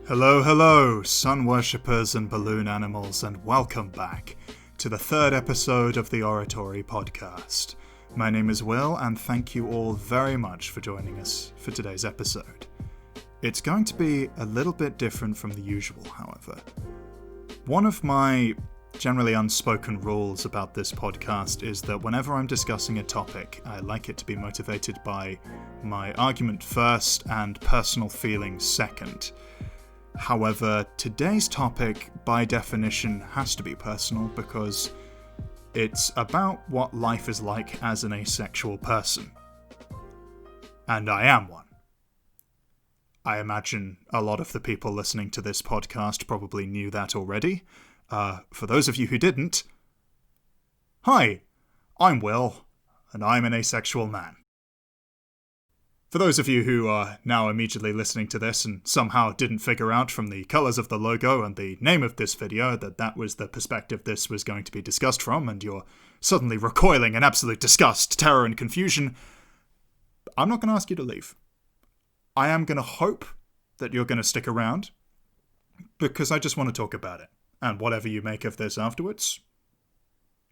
Hello, hello, sun worshippers and balloon animals, and welcome back to the third episode of the Auratory podcast. My name is Will, and thank you all very much for joining us for today's episode. It's going to be a little bit different from the usual, however. One of my generally unspoken rules about this podcast is that whenever I'm discussing a topic, I like it to be motivated by my argument first and personal feelings second. However, today's topic, by definition, has to be personal because it's about what life is like as an asexual person. And I am one. I imagine a lot of the people listening to this podcast probably knew that already. For those of you who didn't, hi, I'm Will, and I'm an asexual man. For those of you who are now immediately listening to this and somehow didn't figure out from the colours of the logo and the name of this video that that was the perspective this was going to be discussed from, and you're suddenly recoiling in absolute disgust, terror, and confusion, I'm not going to ask you to leave. I am going to hope that you're going to stick around, because I just want to talk about it. And whatever you make of this afterwards,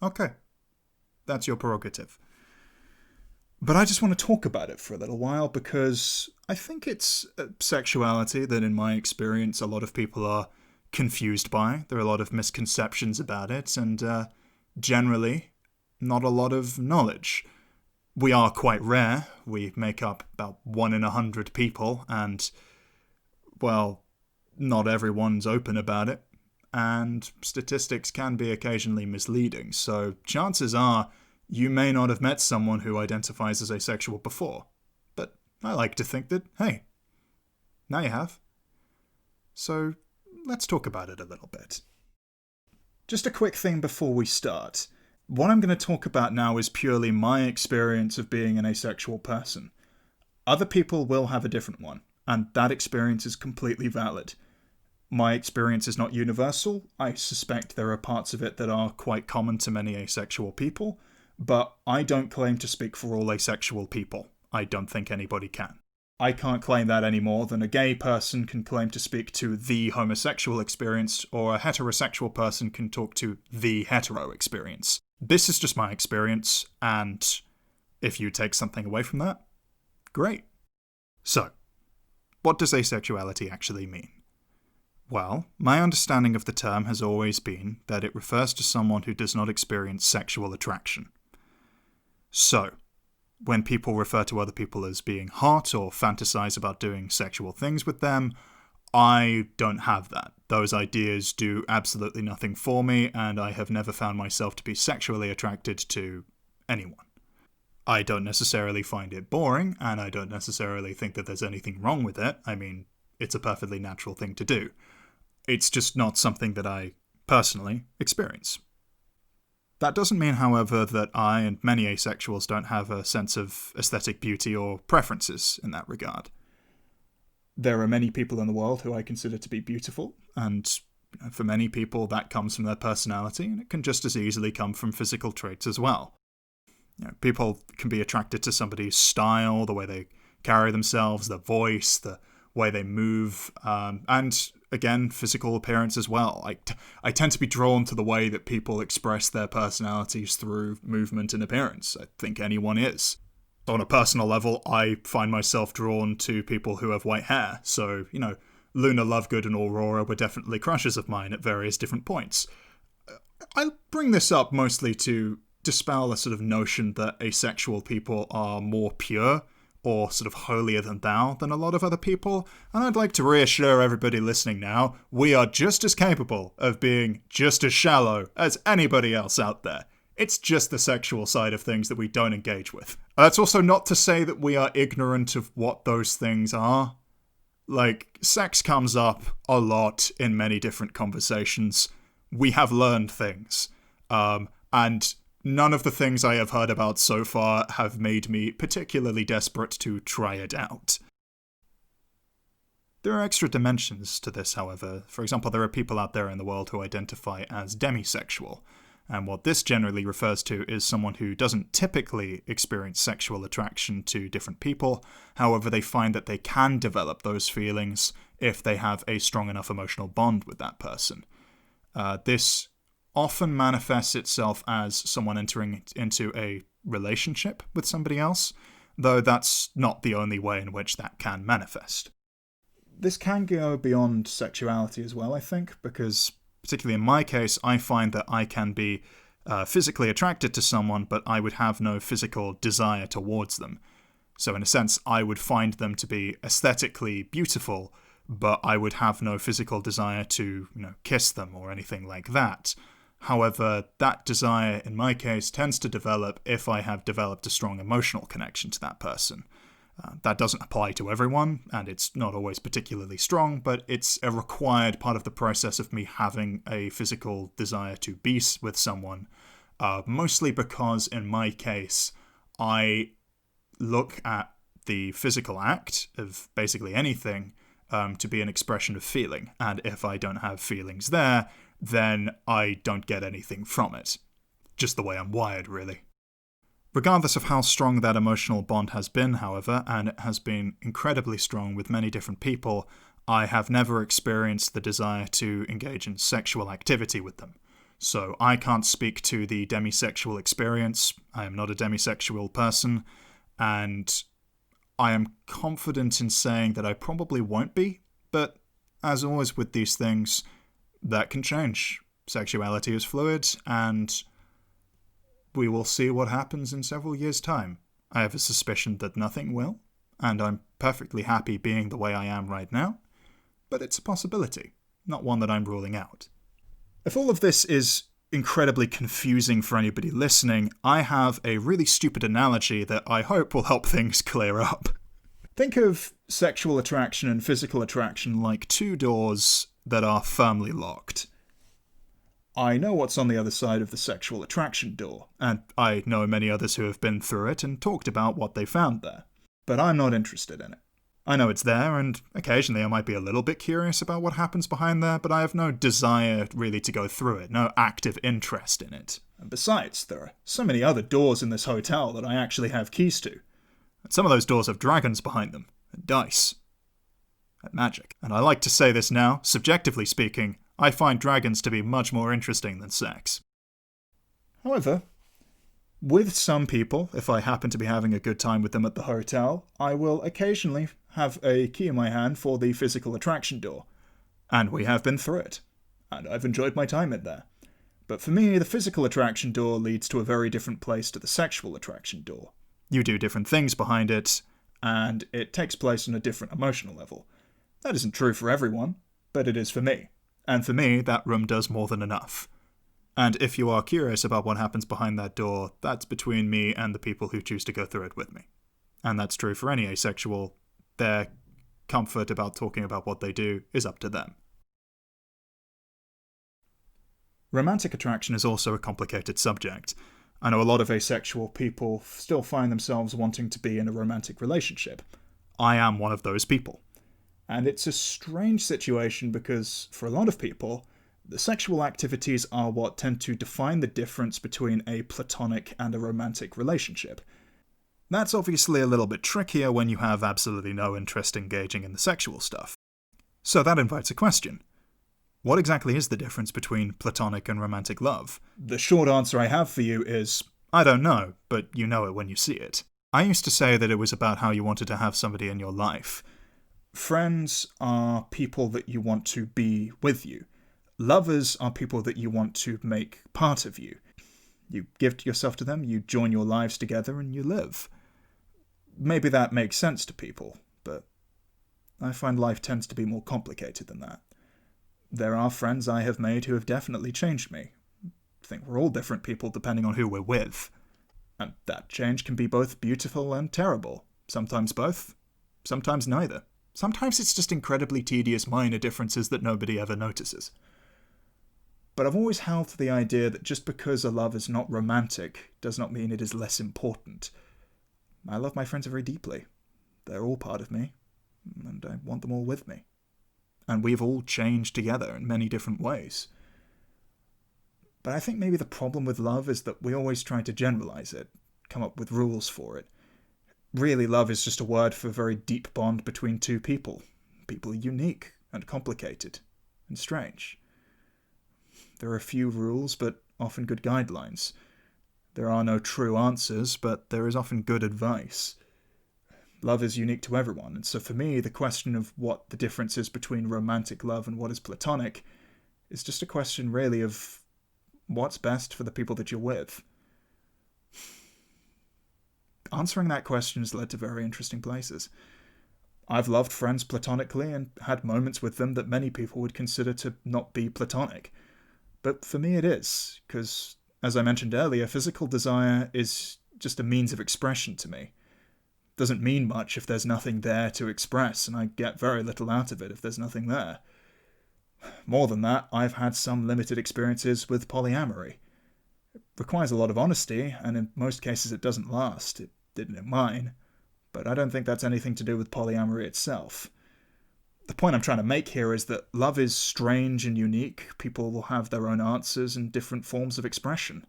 okay, that's your prerogative. But I just want to talk about it for a little while because I think it's sexuality that, in my experience, a lot of people are confused by. There are a lot of misconceptions about it, and generally, not a lot of knowledge. We are quite rare. We make up about 1 in 100 people, and, well, not everyone's open about it. And statistics can be occasionally misleading, so chances are you may not have met someone who identifies as asexual before. But I like to think that, hey, now you have. So let's talk about it a little bit. Just a quick thing before we start. What I'm going to talk about now is purely my experience of being an asexual person. Other people will have a different one, and that experience is completely valid. My experience is not universal. I suspect there are parts of it that are quite common to many asexual people, but I don't claim to speak for all asexual people. I don't think anybody can. I can't claim that any more than a gay person can claim to speak to the homosexual experience, or a heterosexual person can talk to the hetero experience. This is just my experience, and if you take something away from that, great. So, what does asexuality actually mean? Well, my understanding of the term has always been that it refers to someone who does not experience sexual attraction. So, when people refer to other people as being hot or fantasize about doing sexual things with them, I don't have that. Those ideas do absolutely nothing for me, and I have never found myself to be sexually attracted to anyone. I don't necessarily find it boring, and I don't necessarily think that there's anything wrong with it. I mean, it's a perfectly natural thing to do. It's just not something that I, personally, experience. That doesn't mean, however, that I and many asexuals don't have a sense of aesthetic beauty or preferences in that regard. There are many people in the world who I consider to be beautiful, and for many people that comes from their personality, and it can just as easily come from physical traits as well. People can be attracted to somebody's style, the way they carry themselves, their voice, the way they move, and again, physical appearance as well. I tend to be drawn to the way that people express their personalities through movement and appearance. I think anyone is. On a personal level, I find myself drawn to people who have white hair. So, Luna Lovegood and Aurora were definitely crushes of mine at various different points. I bring this up mostly to dispel a sort of notion that asexual people are more pure or sort of holier than thou than a lot of other people, and I'd like to reassure everybody listening now, we are just as capable of being just as shallow as anybody else out there. It's just the sexual side of things that we don't engage with. That's also not to say that we are ignorant of what those things are. Sex comes up a lot in many different conversations. We have learned things, and none of the things I have heard about so far have made me particularly desperate to try it out. There are extra dimensions to this, however. For example, there are people out there in the world who identify as demisexual, and what this generally refers to is someone who doesn't typically experience sexual attraction to different people. However, they find that they can develop those feelings if they have a strong enough emotional bond with that person. This often manifests itself as someone entering into a relationship with somebody else, though that's not the only way in which that can manifest. This can go beyond sexuality as well, I think, because particularly in my case, I find that I can be physically attracted to someone, but I would have no physical desire towards them. So in a sense, I would find them to be aesthetically beautiful, but I would have no physical desire to, kiss them or anything like that. However, that desire, in my case, tends to develop if I have developed a strong emotional connection to that person. That doesn't apply to everyone, and it's not always particularly strong, but it's a required part of the process of me having a physical desire to be with someone, mostly because, in my case, I look at the physical act of basically anything to be an expression of feeling, and if I don't have feelings there, then I don't get anything from it. Just the way I'm wired, really. Regardless of how strong that emotional bond has been, however, and it has been incredibly strong with many different people, I have never experienced the desire to engage in sexual activity with them. So I can't speak to the demisexual experience. I am not a demisexual person, and I am confident in saying that I probably won't be, but as always with these things, that can change. Sexuality is fluid, and we will see what happens in several years' time. I have a suspicion that nothing will, and I'm perfectly happy being the way I am right now, but it's a possibility, not one that I'm ruling out. If all of this is incredibly confusing for anybody listening, I have a really stupid analogy that I hope will help things clear up. Think of sexual attraction and physical attraction like two doors that are firmly locked. I know what's on the other side of the sexual attraction door, and I know many others who have been through it and talked about what they found there. But I'm not interested in it. I know it's there, and occasionally I might be a little bit curious about what happens behind there, but I have no desire really to go through it, no active interest in it. And besides, there are so many other doors in this hotel that I actually have keys to. And some of those doors have dragons behind them, and dice, and magic. And I like to say this now, subjectively speaking, I find dragons to be much more interesting than sex. However, with some people, if I happen to be having a good time with them at the hotel, I will occasionally have a key in my hand for the physical attraction door. And we have been through it. And I've enjoyed my time in there. But for me, the physical attraction door leads to a very different place to the sexual attraction door. You do different things behind it, and it takes place on a different emotional level. That isn't true for everyone, but it is for me. And for me, that room does more than enough. And if you are curious about what happens behind that door, that's between me and the people who choose to go through it with me. And that's true for any asexual. Their comfort about talking about what they do is up to them. Romantic attraction is also a complicated subject. I know a lot of asexual people still find themselves wanting to be in a romantic relationship. I am one of those people. And it's a strange situation because, for a lot of people, the sexual activities are what tend to define the difference between a platonic and a romantic relationship. That's obviously a little bit trickier when you have absolutely no interest engaging in the sexual stuff. So that invites a question. What exactly is the difference between platonic and romantic love? The short answer I have for you is, I don't know, but you know it when you see it. I used to say that it was about how you wanted to have somebody in your life. Friends are people that you want to be with you. Lovers are people that you want to make part of you. You give yourself to them, you join your lives together, and you live. Maybe that makes sense to people, but I find life tends to be more complicated than that. There are friends I have made who have definitely changed me. I think we're all different people depending on who we're with. And that change can be both beautiful and terrible. Sometimes both, sometimes neither. Sometimes it's just incredibly tedious minor differences that nobody ever notices. But I've always held to the idea that just because a love is not romantic does not mean it is less important. I love my friends very deeply. They're all part of me, and I want them all with me. And we've all changed together in many different ways. But I think maybe the problem with love is that we always try to generalize it, come up with rules for it. Really, love is just a word for a very deep bond between two people. People are unique and complicated and strange. There are few rules, but often good guidelines. There are no true answers, but there is often good advice. Love is unique to everyone, and so for me, the question of what the difference is between romantic love and what is platonic is just a question, really, of what's best for the people that you're with. Answering that question has led to very interesting places. I've loved friends platonically and had moments with them that many people would consider to not be platonic. But for me it is, because, as I mentioned earlier, physical desire is just a means of expression to me. Doesn't mean much if there's nothing there to express, and I get very little out of it if there's nothing there. More than that, I've had some limited experiences with polyamory. It requires a lot of honesty, and in most cases it doesn't last. It didn't in mine. But I don't think that's anything to do with polyamory itself. The point I'm trying to make here is that love is strange and unique. People will have their own answers and different forms of expression.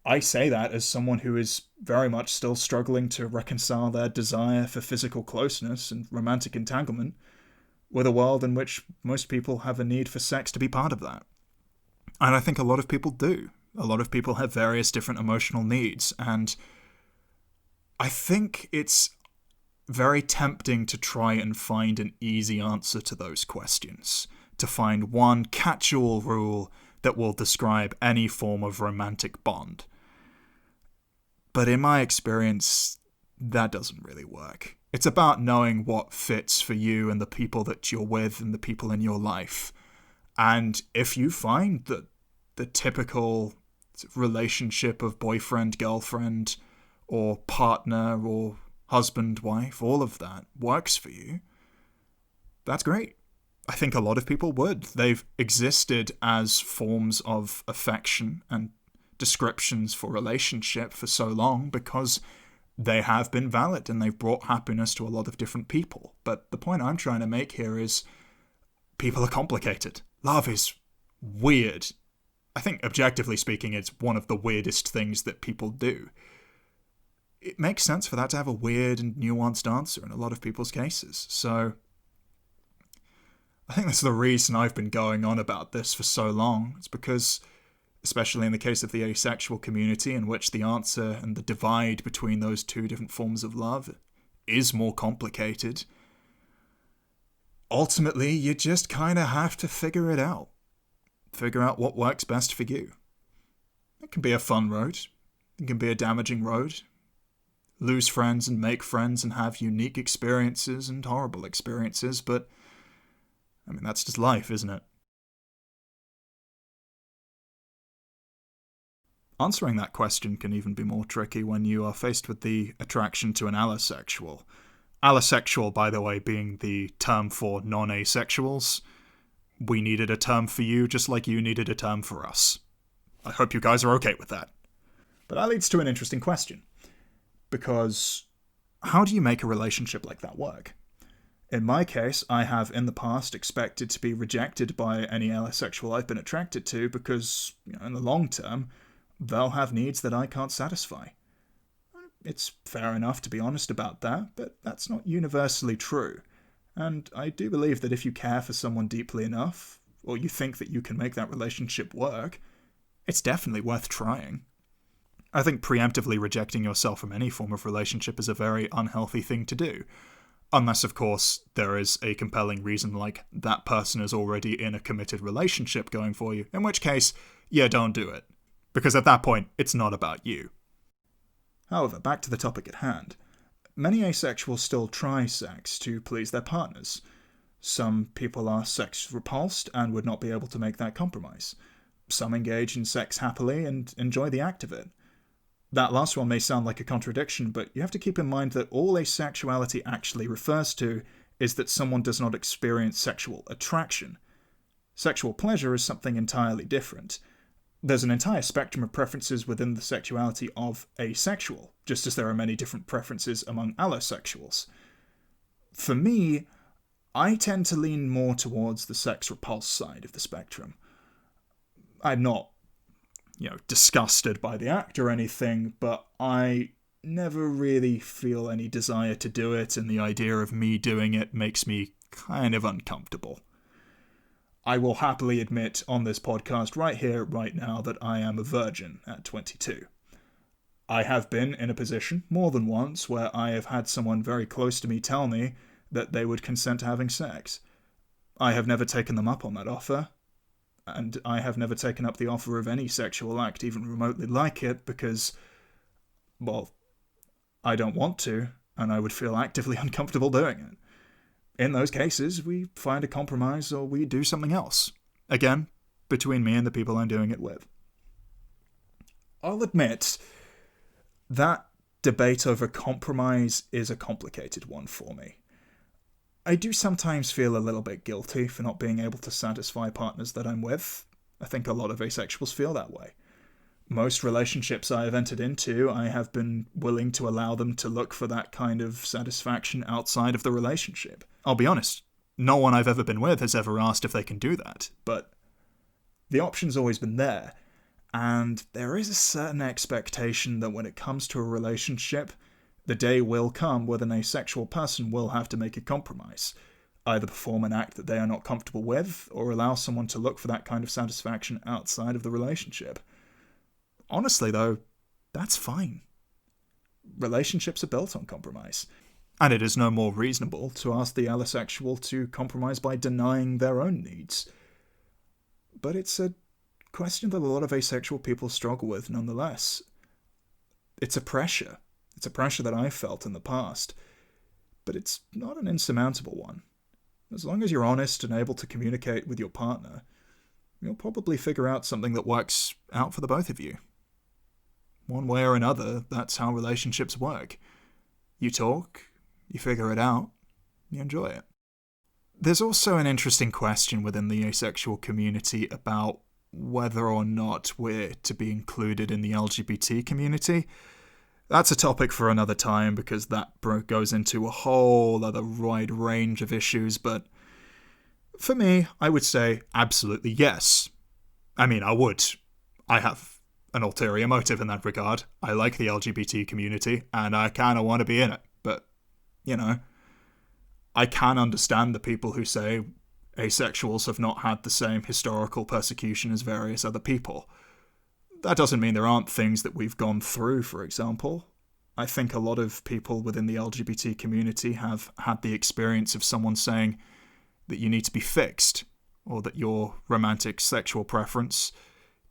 I say that as someone who is very much still struggling to reconcile their desire for physical closeness and romantic entanglement with a world in which most people have a need for sex to be part of that. And I think a lot of people do. A lot of people have various different emotional needs, and I think it's very tempting to try and find an easy answer to those questions, to find one catch-all rule that will describe any form of romantic bond. But in my experience, that doesn't really work. It's about knowing what fits for you and the people that you're with and the people in your life. And if you find that the typical relationship of boyfriend, girlfriend, or partner, or husband, wife, all of that works for you, that's great. I think a lot of people would. They've existed as forms of affection and descriptions for relationship for so long because they have been valid and they've brought happiness to a lot of different people. But the point I'm trying to make here is people are complicated. Love is weird. I think, objectively speaking, it's one of the weirdest things that people do. It makes sense for that to have a weird and nuanced answer in a lot of people's cases. So I think that's the reason I've been going on about this for so long. It's because, especially in the case of the asexual community, in which the answer and the divide between those two different forms of love is more complicated, ultimately you just kind of have to figure it out. Figure out what works best for you. It can be a fun road. It can be a damaging road. Lose friends and make friends and have unique experiences and horrible experiences, but I mean, that's just life, isn't it? Answering that question can even be more tricky when you are faced with the attraction to an allosexual. Allosexual, by the way, being the term for non-asexuals. We needed a term for you just like you needed a term for us. I hope you guys are okay with that. But that leads to an interesting question. Because how do you make a relationship like that work? In my case, I have in the past expected to be rejected by any allosexual I've been attracted to because, in the long term, they'll have needs that I can't satisfy. It's fair enough to be honest about that, but that's not universally true. And I do believe that if you care for someone deeply enough, or you think that you can make that relationship work, it's definitely worth trying. I think preemptively rejecting yourself from any form of relationship is a very unhealthy thing to do. Unless, of course, there is a compelling reason like that person is already in a committed relationship going for you, in which case, yeah, don't do it. Because at that point, it's not about you. However, back to the topic at hand. Many asexuals still try sex to please their partners. Some people are sex repulsed and would not be able to make that compromise. Some engage in sex happily and enjoy the act of it. That last one may sound like a contradiction, but you have to keep in mind that all asexuality actually refers to is that someone does not experience sexual attraction. Sexual pleasure is something entirely different. There's an entire spectrum of preferences within the sexuality of asexual, just as there are many different preferences among allosexuals. For me, I tend to lean more towards the sex repulse side of the spectrum. I'm not, disgusted by the act or anything, but I never really feel any desire to do it, and the idea of me doing it makes me kind of uncomfortable. I will happily admit on this podcast right here, right now, that I am a virgin at 22. I have been in a position, more than once, where I have had someone very close to me tell me that they would consent to having sex. I have never taken them up on that offer, and I have never taken up the offer of any sexual act, even remotely like it, because, well, I don't want to, and I would feel actively uncomfortable doing it. In those cases, we find a compromise or we do something else. Again, between me and the people I'm doing it with. I'll admit that debate over compromise is a complicated one for me. I do sometimes feel a little bit guilty for not being able to satisfy partners that I'm with. I think a lot of asexuals feel that way. Most relationships I have entered into, I have been willing to allow them to look for that kind of satisfaction outside of the relationship. I'll be honest, no one I've ever been with has ever asked if they can do that, but the option's always been there, and there is a certain expectation that when it comes to a relationship, the day will come where an asexual person will have to make a compromise. Either perform an act that they are not comfortable with, or allow someone to look for that kind of satisfaction outside of the relationship. Honestly, though, that's fine. Relationships are built on compromise. And it is no more reasonable to ask the allossexual to compromise by denying their own needs. But it's a question that a lot of asexual people struggle with nonetheless. It's a pressure. It's a pressure that I've felt in the past. But it's not an insurmountable one. As long as you're honest and able to communicate with your partner, you'll probably figure out something that works out for the both of you. One way or another, that's how relationships work. You talk, you figure it out, you enjoy it. There's also an interesting question within the asexual community about whether or not we're to be included in the LGBT community. That's a topic for another time because that goes into a whole other wide range of issues, but for me, I would say absolutely yes. I mean, I would. I have an ulterior motive in that regard. I like the LGBT community, and I kind of want to be in it. But, I can understand the people who say asexuals have not had the same historical persecution as various other people. That doesn't mean there aren't things that we've gone through, for example. I think a lot of people within the LGBT community have had the experience of someone saying that you need to be fixed, or that your romantic sexual preference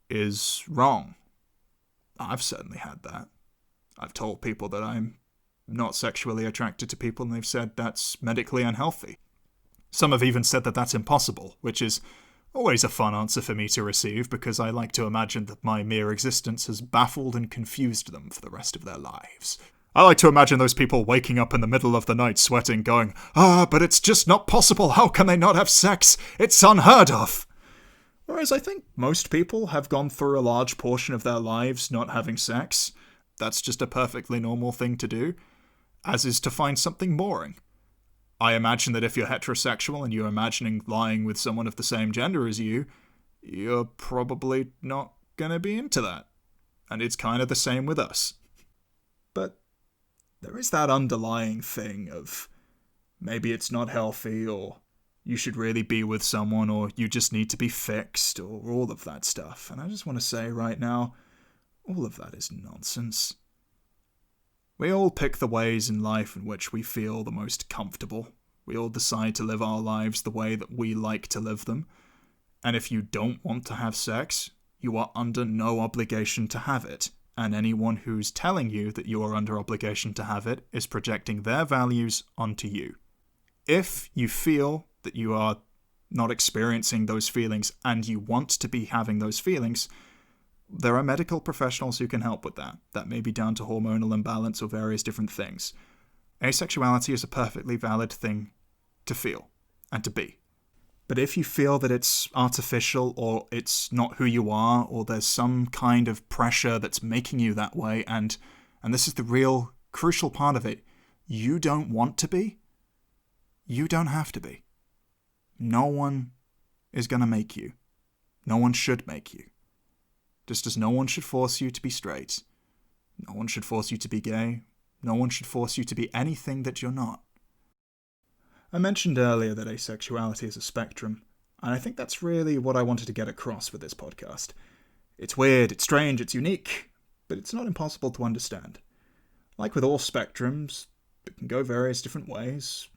is wrong. I've certainly had that. I've told people that I'm not sexually attracted to people, and they've said that's medically unhealthy. Some have even said that that's impossible, which is always a fun answer for me to receive, because I like to imagine that my mere existence has baffled and confused them for the rest of their lives. I like to imagine those people waking up in the middle of the night sweating, going, but it's just not possible, how can they not have sex? It's unheard of! Whereas I think most people have gone through a large portion of their lives not having sex. That's just a perfectly normal thing to do, as is to find something boring. I imagine that if you're heterosexual and you're imagining lying with someone of the same gender as you, you're probably not gonna be into that. And it's kind of the same with us. But there is that underlying thing of maybe it's not healthy, or you should really be with someone, or you just need to be fixed, or all of that stuff. And I just want to say right now, all of that is nonsense. We all pick the ways in life in which we feel the most comfortable. We all decide to live our lives the way that we like to live them. And if you don't want to have sex, you are under no obligation to have it. And anyone who's telling you that you are under obligation to have it is projecting their values onto you. If you feel that you are not experiencing those feelings and you want to be having those feelings, there are medical professionals who can help with that. That may be down to hormonal imbalance or various different things. Asexuality is a perfectly valid thing to feel and to be. But if you feel that it's artificial, or it's not who you are, or there's some kind of pressure that's making you that way, and this is the real crucial part of it, you don't want to be, you don't have to be. No one is going to make you. No one should make you. Just as no one should force you to be straight. No one should force you to be gay. No one should force you to be anything that you're not. I mentioned earlier that asexuality is a spectrum, and I think that's really what I wanted to get across with this podcast. It's weird, it's strange, it's unique, but it's not impossible to understand. Like with all spectrums, it can go various different ways.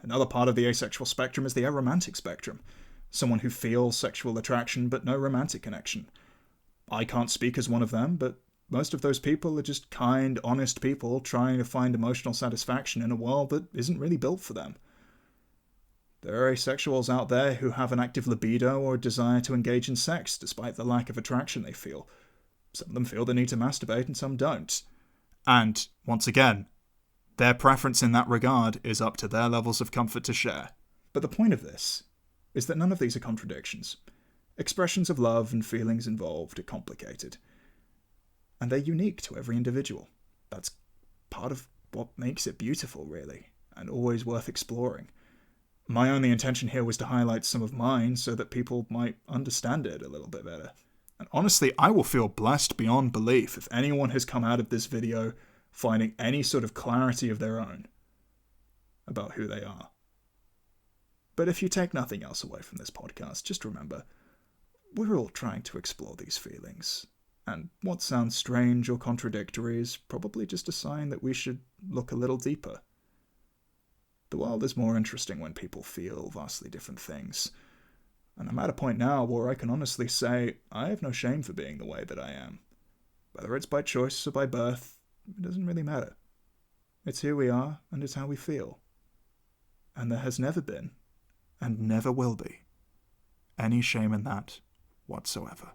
Another part of the asexual spectrum is the aromantic spectrum. Someone who feels sexual attraction but no romantic connection. I can't speak as one of them, but most of those people are just kind, honest people trying to find emotional satisfaction in a world that isn't really built for them. There are asexuals out there who have an active libido or desire to engage in sex despite the lack of attraction they feel. Some of them feel the need to masturbate and some don't. And, once again, their preference in that regard is up to their levels of comfort to share. But the point of this is that none of these are contradictions. Expressions of love and feelings involved are complicated. And they're unique to every individual. That's part of what makes it beautiful, really, and always worth exploring. My only intention here was to highlight some of mine so that people might understand it a little bit better. And honestly, I will feel blessed beyond belief if anyone has come out of this video finding any sort of clarity of their own about who they are. But if you take nothing else away from this podcast, just remember, we're all trying to explore these feelings. And what sounds strange or contradictory is probably just a sign that we should look a little deeper. The world is more interesting when people feel vastly different things. And I'm at a point now where I can honestly say I have no shame for being the way that I am. Whether it's by choice or by birth, it doesn't really matter. It's who we are and it's how we feel. And there has never been, and never will be, any shame in that whatsoever.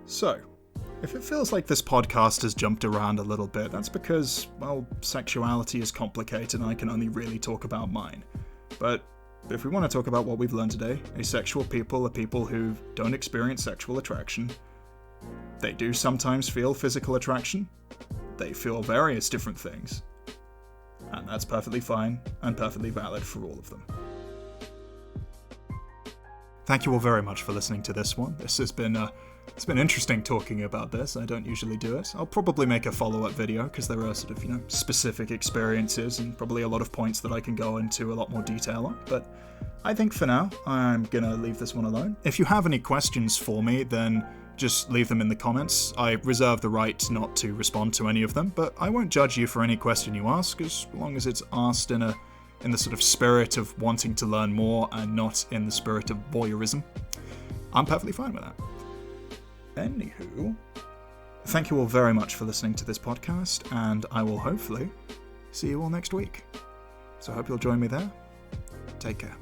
So, if it feels like this podcast has jumped around a little bit, that's because, well, sexuality is complicated and I can only really talk about mine. But if we want to talk about what we've learned today, asexual people are people who don't experience sexual attraction. They do sometimes feel physical attraction. They feel various different things. And that's perfectly fine and perfectly valid for all of them. Thank you all very much for listening to this one. It's been interesting talking about this. I don't usually do it. I'll probably make a follow-up video because there are sort of, specific experiences and probably a lot of points that I can go into a lot more detail on. But I think for now, I'm gonna leave this one alone. If you have any questions for me, then just leave them in the comments. I reserve the right not to respond to any of them, but I won't judge you for any question you ask, as long as it's asked in the sort of spirit of wanting to learn more and not in the spirit of voyeurism. I'm perfectly fine with that. Anywho, thank you all very much for listening to this podcast, and I will hopefully see you all next week. So I hope you'll join me there. Take care.